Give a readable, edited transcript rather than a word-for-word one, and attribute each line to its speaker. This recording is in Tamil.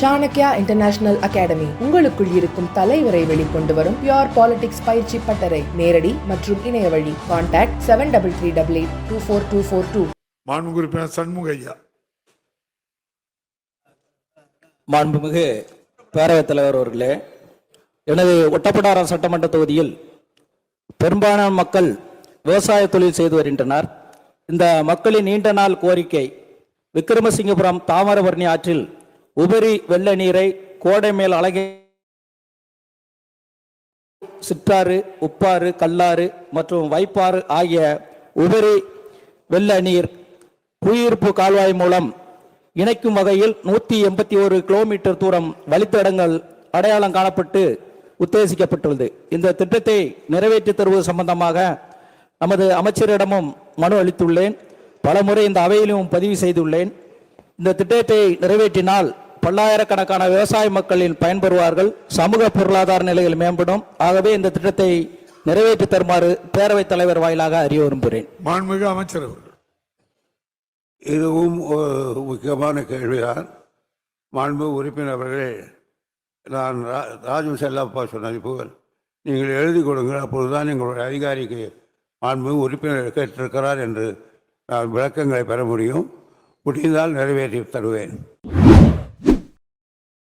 Speaker 1: சாணக்யா இன்டர்நேஷனல் அகாடமி உங்களுக்குள் இருக்கும் தலைவரை வெளிக்கொண்டு வரும் பியூர் பாலிடிக்ஸ் பயிற்சி பட்டறை. நேரடி மற்றும் இணைய வழி. கான்டாக்ட் 7338824242.
Speaker 2: மாண்புமிகு சண்முகையா.
Speaker 3: மாண்புமிகு பேரவைத் தலைவர் அவர்களே, எனது ஒட்டப்பிடாரம் சட்டமன்ற தொகுதியில் பெரும்பாலான மக்கள் விவசாய தொழில் செய்து வருகின்றனர். இந்த மக்களின் நீண்ட நாள் கோரிக்கை விக்கிரமசிங்கபுரம் தாமிரபரணி ஆற்றில் உபரி வெள்ள நீரை கோடை மேல் அழகை சிற்றாறு, உப்பாறு, கல்லாறு மற்றும் வைப்பாறு ஆகிய உபரி வெள்ள நீர் குடியிருப்பு கால்வாய் மூலம் இணைக்கும் வகையில் 181 கிலோமீட்டர் தூரம் வழித்தடங்கள் அடையாளம் காணப்பட்டு உத்தேசிக்கப்பட்டுள்ளது. இந்த திட்டத்தை நிறைவேற்றி தருவது சம்பந்தமாக நமது அமைச்சரிடமும் மனு அளித்துள்ளேன். பலமுறை இந்த அவையிலும் பதிவு செய்துள்ளேன். இந்த திட்டத்தை நிறைவேற்றினால் பல்லாயிரக்கணக்கான விவசாய மக்களில் பயன்பெறுவார்கள். சமூக பொருளாதார நிலைகள் மேம்படும். ஆகவே இந்த திட்டத்தை நிறைவேற்றி தருமாறு பேரவைத் தலைவர் வாயிலாக அறிய விரும்புகிறேன்.
Speaker 2: மாண்புமிகு அமைச்சர் அவர்கள்.
Speaker 4: இதுவும் ஒரு முக்கியமான கேள்விதான். மாண்பு உறுப்பினர் அவர்களே, நான் ராஜு செல்லப்பா சொன்னது போல் நீங்கள் எழுதி கொடுங்கள், அப்பொழுதுதான் எங்களுடைய அதிகாரிக்கு மாண்பு உறுப்பினர் கேட்டிருக்கிறார் என்று நான் விளக்கங்களை பெற முடியும். முடிந்தால் நிறைவேற்றி தருவேன்.